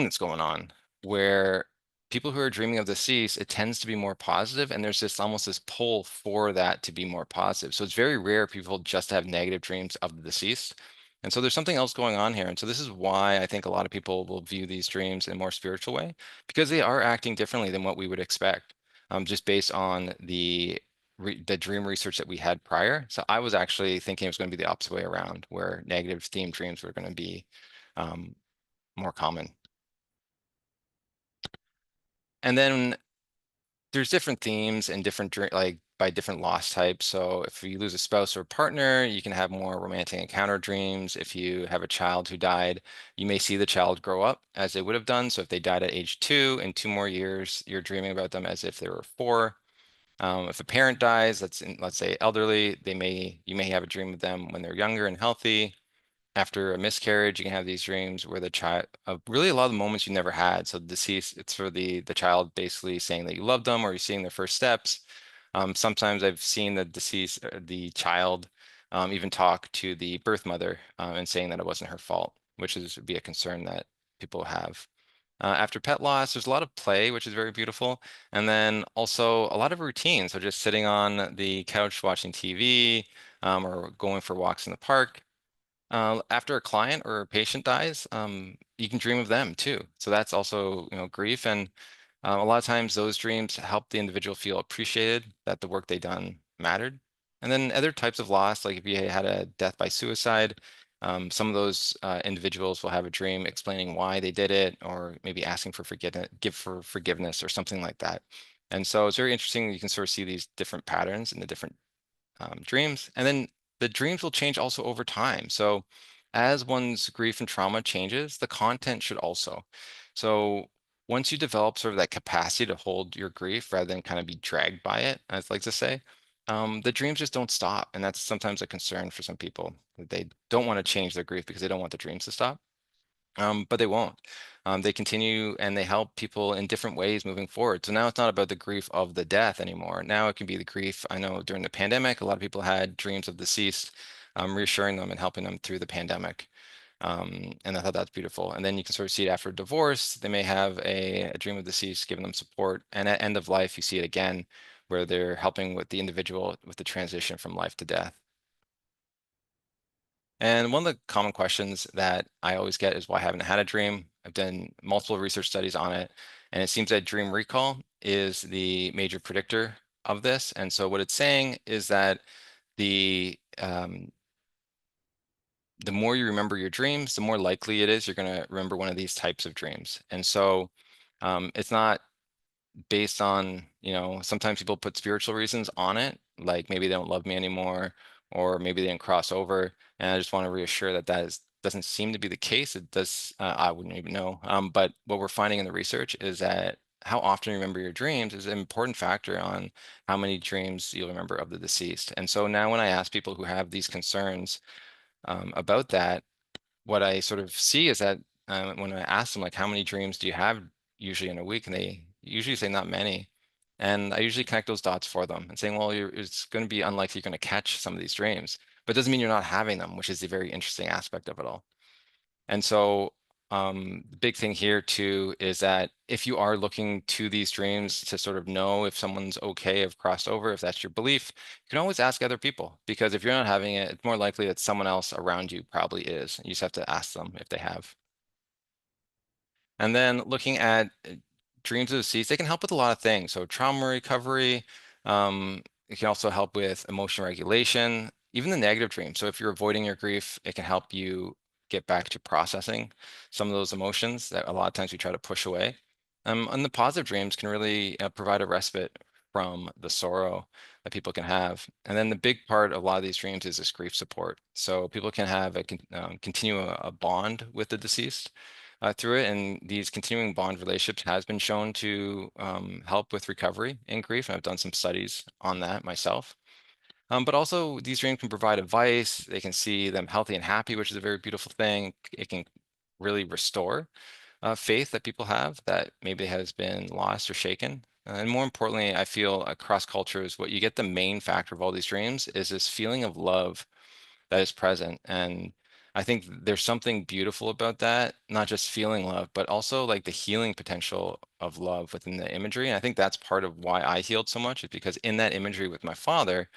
that's going on where people who are dreaming of the deceased, it tends to be more positive, and there's almost this pull for that to be more positive. So it's very rare people just have negative dreams of the deceased. And so there's something else going on here. And so this is why I think a lot of people will view these dreams in a more spiritual way, because they are acting differently than what we would expect, just based on the dream research that we had prior. So I was actually thinking it was going to be the opposite way around, where negative themed dreams were going to be more common. And then there's different themes and different like by different loss types. So if you lose a spouse or partner, you can have more romantic encounter dreams. If you have a child who died, you may see the child grow up as they would have done. So if they died at age 2, in 2 more years, you're dreaming about them as if they were 4. If a parent dies, let's say elderly, you may have a dream of them when they're younger and healthy. After a miscarriage, you can have these dreams where the child, really a lot of the moments you never had. So the deceased, it's for the child basically saying that you love them, or you're seeing their first steps. Sometimes I've seen the deceased, the child, even talk to the birth mother and saying that it wasn't her fault, which would be a concern that people have. After pet loss, there's a lot of play, which is very beautiful. And then also a lot of routine. So just sitting on the couch watching TV, or going for walks in the park. After a client or a patient dies, you can dream of them too. So that's also, grief. And a lot of times those dreams help the individual feel appreciated, that the work they done mattered. And then other types of loss, like if you had a death by suicide, some of those individuals will have a dream explaining why they did it, or maybe asking for forgiveness or something like that. And so it's very interesting. You can sort of see these different patterns in the different dreams. And then the dreams will change also over time. So as one's grief and trauma changes, the content should also. So once you develop sort of that capacity to hold your grief rather than kind of be dragged by it, I'd like to say, the dreams just don't stop. And that's sometimes a concern for some people, that they don't want to change their grief because they don't want the dreams to stop. But they won't. They continue and they help people in different ways moving forward. So now it's not about the grief of the death anymore. Now it can be the grief. I know during the pandemic, a lot of people had dreams of deceased, reassuring them and helping them through the pandemic. And I thought that's beautiful. And then you can sort of see it after divorce. They may have a dream of deceased, giving them support. And at end of life, you see it again, where they're helping with the individual with the transition from life to death. And one of the common questions that I always get is, why haven't I had a dream? I've done multiple research studies on it, and it seems that dream recall is the major predictor of this. And so what it's saying is that the more you remember your dreams, the more likely it is you're going to remember one of these types of dreams. And so it's not based on, sometimes people put spiritual reasons on it, like maybe they don't love me anymore, or maybe they didn't cross over. And I just want to reassure that doesn't seem to be the case. It does, I wouldn't even know. But what we're finding in the research is that how often you remember your dreams is an important factor on how many dreams you'll remember of the deceased. And so now when I ask people who have these concerns about that, what I sort of see is that when I ask them, like, how many dreams do you have usually in a week? And they usually say not many. And I usually connect those dots for them and saying, well, it's going to be unlikely you're going to catch some of these dreams, but it doesn't mean you're not having them, which is the very interesting aspect of it all. And so the big thing here too is that if you are looking to these dreams to sort of know if someone's okay, have crossed over, if that's your belief, you can always ask other people, because if you're not having it, it's more likely that someone else around you probably is. You just have to ask them if they have. And then looking at dreams of the deceased, they can help with a lot of things. So trauma recovery, it can also help with emotion regulation, even the negative dreams. So if you're avoiding your grief, it can help you get back to processing some of those emotions that a lot of times we try to push away. And the positive dreams can really provide a respite from the sorrow that people can have. And then the big part of a lot of these dreams is this grief support. So people can have continue a bond with the deceased through it. And these continuing bond relationships has been shown to help with recovery in grief. And I've done some studies on that myself. But also these dreams can provide advice. They can see them healthy and happy, which is a very beautiful thing. It can really restore faith that people have that maybe has been lost or shaken. And more importantly, I feel across cultures, what you get, the main factor of all these dreams is this feeling of love that is present. And I think there's something beautiful about that, not just feeling love, but also like the healing potential of love within the imagery. And I think that's part of why I healed so much, is because in that imagery with my father,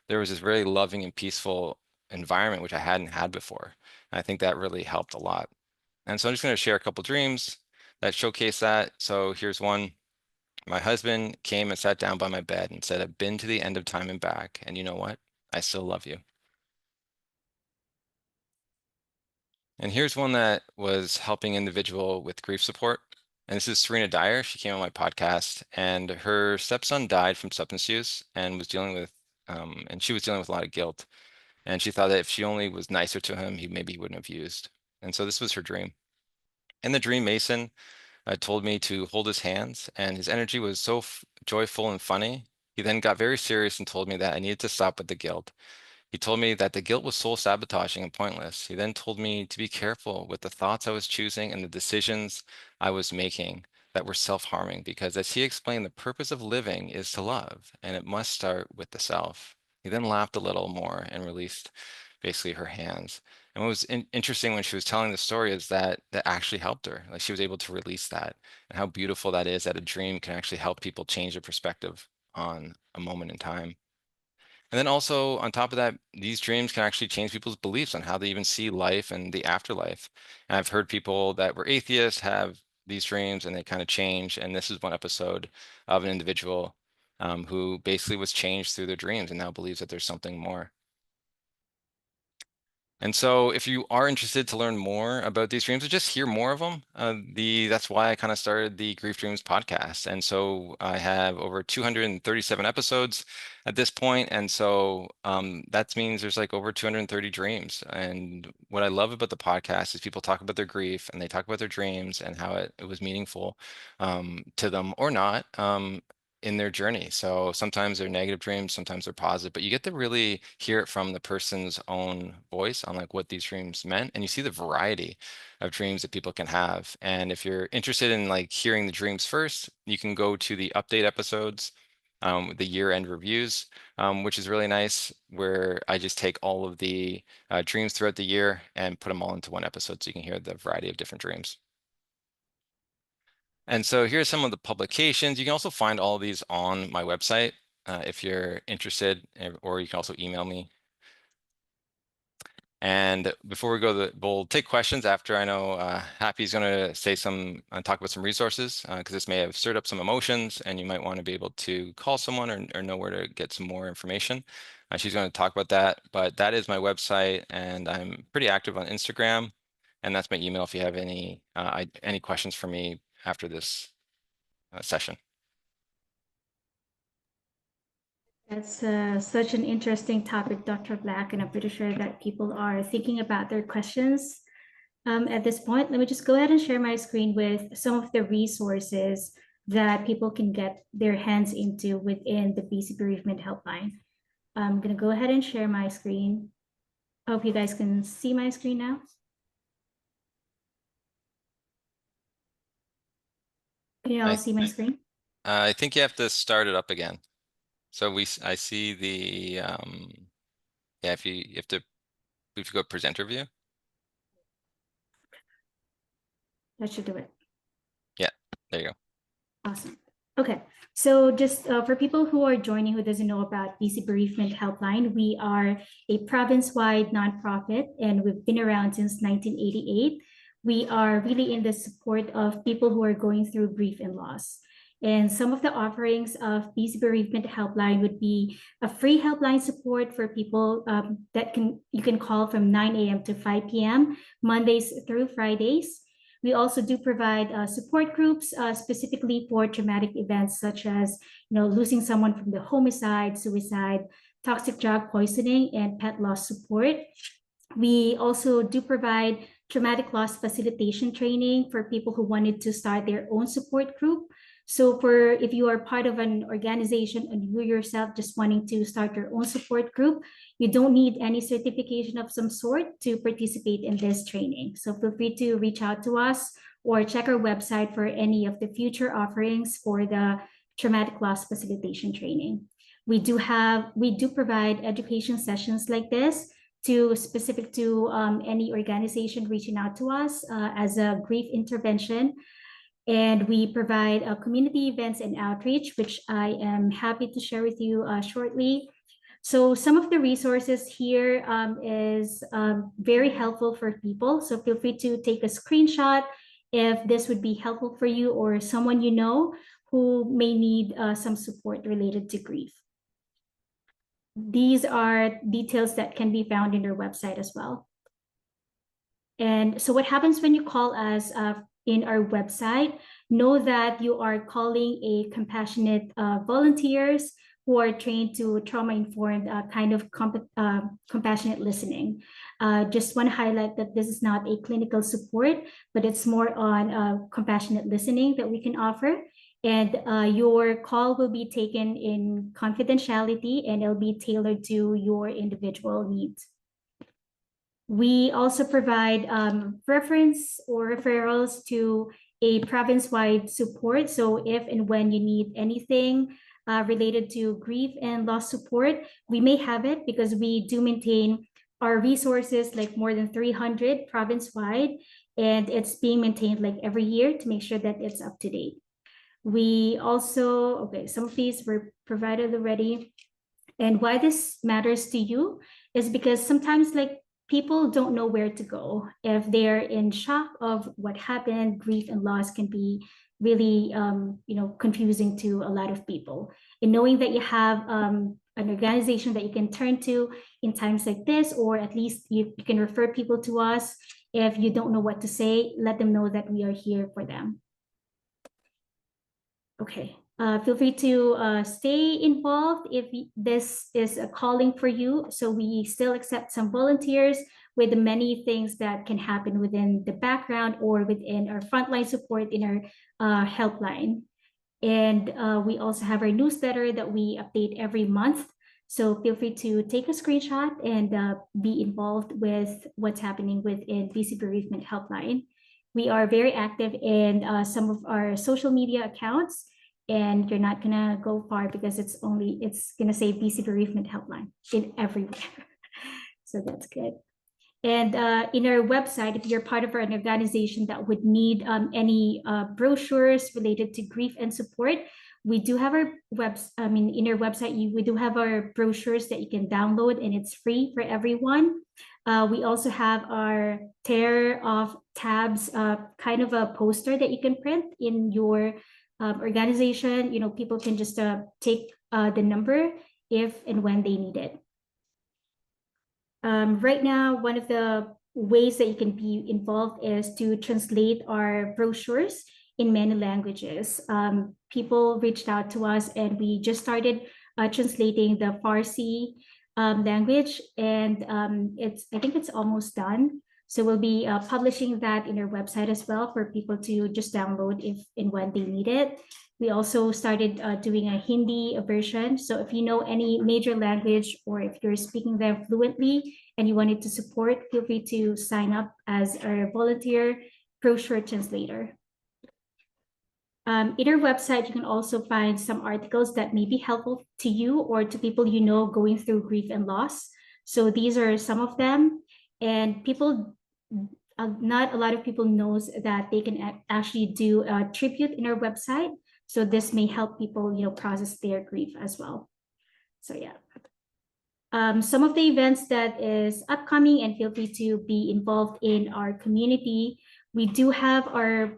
there was this very loving and peaceful environment, which I hadn't had before. And I think that really helped a lot. And so I'm just going to share a couple dreams that showcase that. So here's one. My husband came and sat down by my bed and said, "I've been to the end of time and back, and you know what? I still love you." And here's one that was helping individual with grief support. And this is Serena Dyer. She came on my podcast, and her stepson died from substance use and was dealing with, and she was dealing with a lot of guilt. And she thought that if she only was nicer to him, maybe he wouldn't have used. And so this was her dream. In the dream, Mason told me to hold his hands, and his energy was so joyful and funny. He then got very serious and told me that I needed to stop with the guilt. He told me that the guilt was soul-sabotaging and pointless. He then told me to be careful with the thoughts I was choosing and the decisions I was making that were self-harming, because as he explained, the purpose of living is to love, and it must start with the self. He then laughed a little more and released basically her hands. And what was interesting when she was telling the story is that that actually helped her. Like, she was able to release that, and how beautiful that is, that a dream can actually help people change their perspective on a moment in time. And then also on top of that, these dreams can actually change people's beliefs on how they even see life and the afterlife. And I've heard people that were atheists have these dreams and they kind of change. And this is one episode of an individual who basically was changed through their dreams and now believes that there's something more. And so if you are interested to learn more about these dreams or just hear more of them, that's why I kind of started the Grief Dreams podcast. And so I have over 237 episodes at this point. And so that means there's like over 230 dreams. And what I love about the podcast is people talk about their grief and they talk about their dreams and how it was meaningful to them or not. In their journey. So sometimes they're negative dreams, sometimes they're positive, but you get to really hear it from the person's own voice on like what these dreams meant. And you see the variety of dreams that people can have. And if you're interested in like hearing the dreams first, you can go to the update episodes, the year-end reviews, which is really nice, where I just take all of the dreams throughout the year and put them all into one episode so you can hear the variety of different dreams. And so here's some of the publications. You can also find all of these on my website if you're interested, or you can also email me. And before we go, we'll take questions after. I know Happy's going to say talk about some resources, because this may have stirred up some emotions and you might want to be able to call someone or know where to get some more information. She's going to talk about that, but that is my website, and I'm pretty active on Instagram, and that's my email if you have any questions for me after this session. That's such an interesting topic, Dr. Black, and I'm pretty sure that people are thinking about their questions at this point. Let me just go ahead and share my screen with some of the resources that people can get their hands into within the BC Bereavement Helpline. I'm going to go ahead and share my screen. I hope you guys can see my screen now. Can you all see my screen? I think you have to start it up again. So I see the yeah, if you have to go presenter view. That should do it. Yeah, there you go. Awesome. Okay, so just for people who are joining who doesn't know about BC Bereavement Helpline, we are a province-wide nonprofit and we've been around since 1988. We are really in the support of people who are going through grief and loss. And some of the offerings of BC Bereavement Helpline would be a free helpline support for people that you can call from 9 a.m. to 5 p.m. Mondays through Fridays. We also do provide support groups specifically for traumatic events such as losing someone from the homicide, suicide, toxic drug poisoning, and pet loss support. We also do provide traumatic loss facilitation training for people who wanted to start their own support group. So if you are part of an organization and you yourself just wanting to start your own support group, you don't need any certification of some sort to participate in this training. So feel free to reach out to us or check our website for any of the future offerings for the traumatic loss facilitation training. We do provide education sessions like this specific to any organization reaching out to us as a grief intervention. And we provide community events and outreach, which I am happy to share with you shortly. So some of the resources here is very helpful for people. So feel free to take a screenshot if this would be helpful for you or someone you know who may need some support related to grief. These are details that can be found in our website as well. And so what happens when you call us in our website, know that you are calling a compassionate volunteers who are trained to trauma-informed kind of compassionate listening. Just want to highlight that this is not a clinical support, but it's more on compassionate listening that we can offer. And your call will be taken in confidentiality and it'll be tailored to your individual needs. We also provide reference or referrals to a province-wide support. So if and when you need anything related to grief and loss support, we may have it because we do maintain our resources like more than 300 province-wide, and it's being maintained like every year to make sure that it's up to date. We also, okay, some of these were provided already. And why this matters to you is because sometimes like people don't know where to go. If they're in shock of what happened, grief and loss can be really confusing to a lot of people. And knowing that you have an organization that you can turn to in times like this, or at least you can refer people to us. If you don't know what to say, let them know that we are here for them. Okay. Feel free to stay involved if this is a calling for you. So we still accept some volunteers with the many things that can happen within the background or within our frontline support in our helpline. And we also have our newsletter that we update every month. So feel free to take a screenshot and be involved with what's happening within BC Bereavement Helpline. We are very active in some of our social media accounts. And you're not gonna go far because it's gonna say BC Bereavement Helpline in everywhere. So that's good. And in our website, if you're part of an organization that would need any brochures related to grief and support, we do have our in our website, we do have our brochures that you can download and it's free for everyone. We also have our Tear of Tabs kind of a poster that you can print in your organization. People can just take the number if and when they need it. Right now, one of the ways that you can be involved is to translate our brochures in many languages. People reached out to us and we just started translating the Farsi language, and I think it's almost done. So we'll be publishing that in our website as well for people to just download if and when they need it. We also started doing a Hindi version. So if you know any major language or if you're speaking them fluently and you wanted to support, feel free to sign up as our volunteer brochure translator. In our website, you can also find some articles that may be helpful to you or to people you know going through grief and loss. So these are some of them. And not a lot of people knows that they can actually do a tribute in our website. So this may help people, process their grief as well. So yeah. Some of the events that is upcoming, and feel free to be involved in our community. We do have our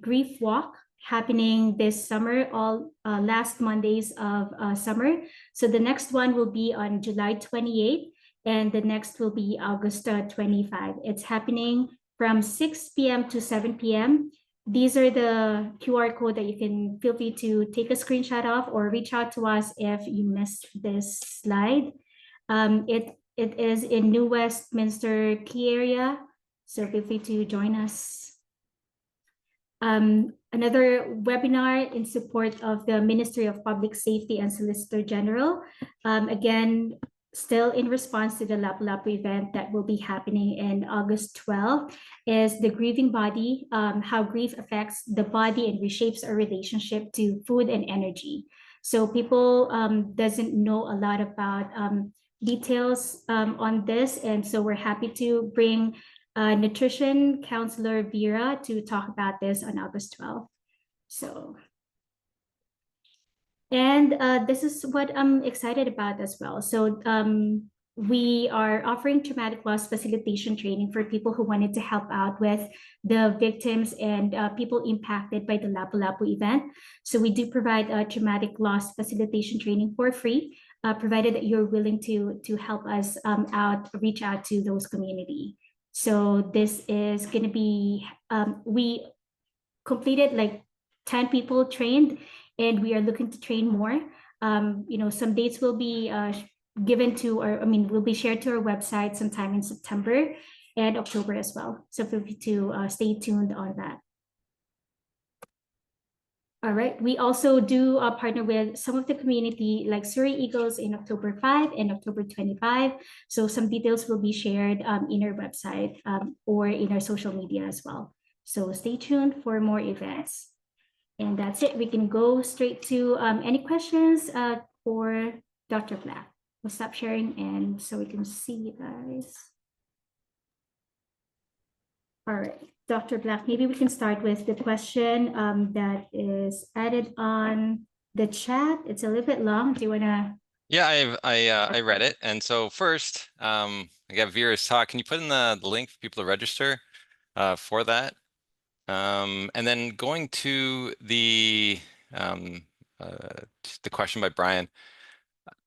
grief walk happening this summer, all last Mondays of summer. So the next one will be on July 28th. And the next will be August 25. It's happening from 6 p.m. to 7 p.m. These are the QR code that you can feel free to take a screenshot of or reach out to us if you missed this slide. It is in New Westminster key area, so feel free to join us. Another webinar in support of the Ministry of Public Safety and Solicitor General. Again, still in response to the Lapu-Lapu event that will be happening in August 12th, is the grieving body, how grief affects the body and reshapes our relationship to food and energy. So people doesn't know a lot about details on this, and so we're happy to bring nutrition counselor Vera to talk about this on August 12th. So, and this is what I'm excited about as well. So we are offering traumatic loss facilitation training for people who wanted to help out with the victims and people impacted by the Lapu-Lapu event. So we do provide traumatic loss facilitation training for free, provided that you're willing to help us out, reach out to those community. So this is going to be, we completed like 10 people trained, and we are looking to train more. Some dates will be given to, or I mean, will be shared to our website sometime in September and October as well. So feel free to stay tuned on that. All right. We also do partner with some of the community like Surrey Eagles in October 5 and October 25. So some details will be shared in our website or in our social media as well. So stay tuned for more events. And that's it. We can go straight to any questions for Dr. Black. We'll stop sharing and so we can see you guys. All right, Dr. Black, maybe we can start with the question that is added on the chat. It's a little bit long. Do you want to? Yeah, I read it. And so first, I got Vera's talk. Can you put in the link for people to register for that? And then going to the question by Brian.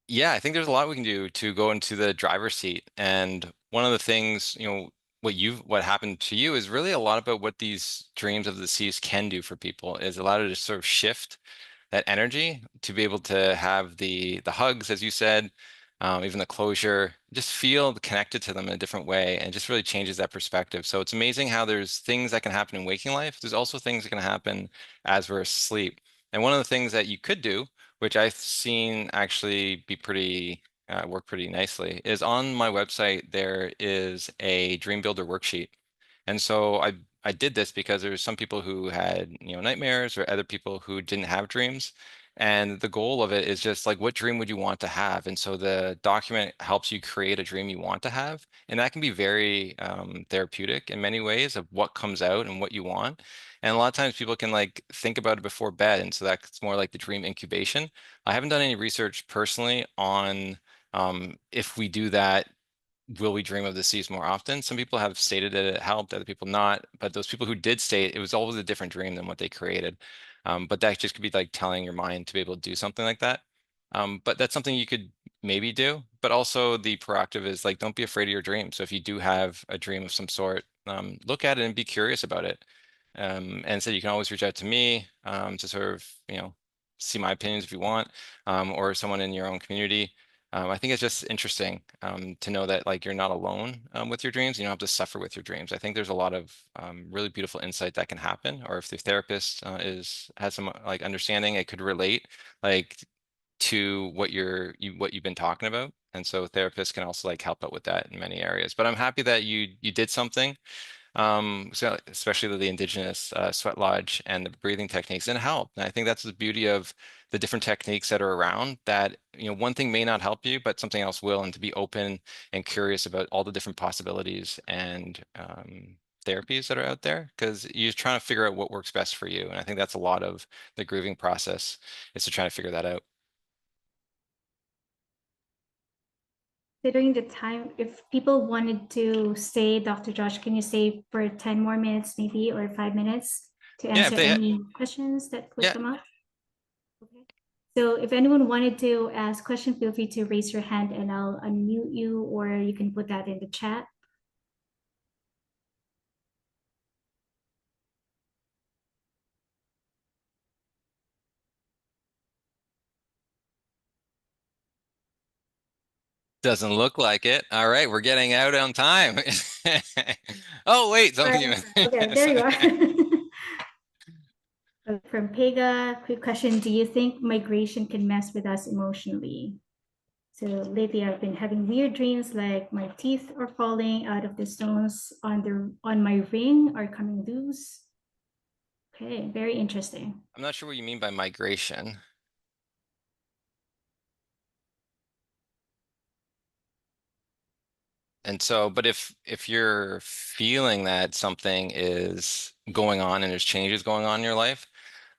Yeah, I think there's a lot we can do to go into the driver's seat. And one of the things, what happened to you is really a lot about what these dreams of the deceased can do for people, is allow it to sort of shift that energy to be able to have the hugs, as you said, even the closure, just feel connected to them in a different way, and just really changes that perspective. So it's amazing how there's things that can happen in waking life. There's also things that can happen as we're asleep. And one of the things that you could do, which I've seen actually be pretty work pretty nicely, is on my website there is a dream builder worksheet. And so I did this because there's some people who had nightmares, or other people who didn't have dreams. And the goal of it is just like, what dream would you want to have? And so the document helps you create a dream you want to have. And that can be very therapeutic in many ways, of what comes out and what you want. And a lot of times people can like think about it before bed. And so that's more like the dream incubation. I haven't done any research personally on if we do that, will we dream of the seas more often? Some people have stated that it helped, other people not. But those people who did state, it was always a different dream than what they created. But that just could be like telling your mind to be able to do something like that. But that's something you could maybe do. But also the proactive is like, don't be afraid of your dream. So if you do have a dream of some sort, look at it and be curious about it. And so you can always reach out to me to sort of, see my opinions if you want, or someone in your own community. I think it's just interesting to know that like you're not alone with your dreams. You don't have to suffer with your dreams. I think there's a lot of really beautiful insight that can happen. Or if the therapist has some like understanding, it could relate like to what you've been talking about. And so therapists can also like help out with that in many areas. But I'm happy that you did something. So especially the indigenous sweat lodge and the breathing techniques, and help. And I think that's the beauty of the different techniques that are around, that one thing may not help you, but something else will, and to be open and curious about all the different possibilities and therapies that are out there, because you're trying to figure out what works best for you. And I think that's a lot of the grieving process, is to try to figure that out. Considering the time, if people wanted to stay, Dr. Josh, can you stay for 10 more minutes maybe, or 5 minutes to Yeah, if answer they any questions that would yeah. come up? Okay. So if anyone wanted to ask question, feel free to raise your hand and I'll unmute you, or you can put that in the chat. Doesn't look like it. All right, we're getting out on time. Oh, wait, something. Okay, there you are. From Pega, quick question. Do you think migration can mess with us emotionally? So lately I've been having weird dreams, like my teeth are falling out of the stones on my ring are coming loose. Okay, very interesting. I'm not sure what you mean by migration. And so, but if you're feeling that something is going on and there's changes going on in your life,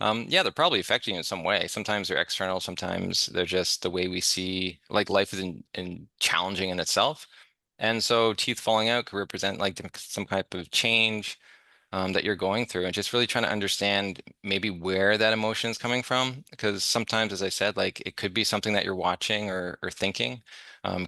yeah, they're probably affecting you in some way. Sometimes they're external, sometimes they're just the way we see, like, life is in challenging in itself. And so teeth falling out could represent like some type of change that you're going through, and just really trying to understand maybe where that emotion is coming from. Because sometimes, as I said, like it could be something that you're watching or thinking.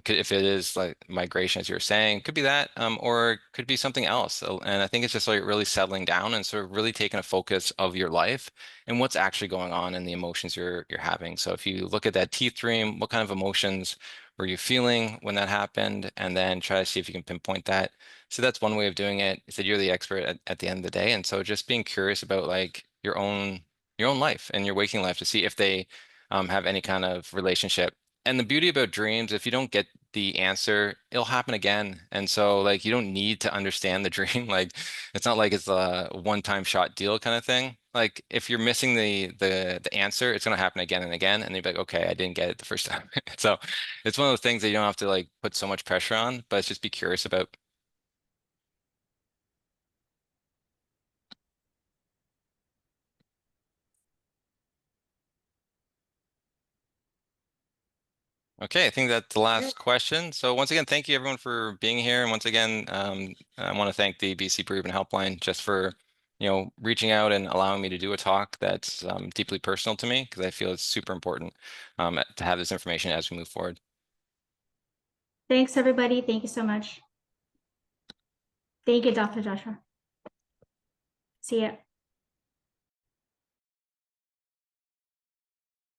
If it is like migration, as you were saying, could be that, or it could be something else. And I think it's just like really settling down and sort of really taking a focus of your life and what's actually going on and the emotions you're having. So if you look at that teeth dream, what kind of emotions were you feeling when that happened? And then try to see if you can pinpoint that. So that's one way of doing it. You said you're the expert at the end of the day. And so just being curious about like your own life and your waking life to see if they have any kind of relationship. And the beauty about dreams, if you don't get the answer, it'll happen again. And so like you don't need to understand the dream. Like it's not like it's a one-time shot deal kind of thing. Like if you're missing the answer, it's gonna happen again and again. And you'll be like, okay, I didn't get it the first time. So it's one of those things that you don't have to like put so much pressure on, but it's just be curious about. Okay, I think that's the last question. So once again, thank you everyone for being here. And once again, I want to thank the BC Bereavement Helpline just for, reaching out and allowing me to do a talk that's deeply personal to me, because I feel it's super important to have this information as we move forward. Thanks, everybody. Thank you so much. Thank you, Dr. Joshua. See ya.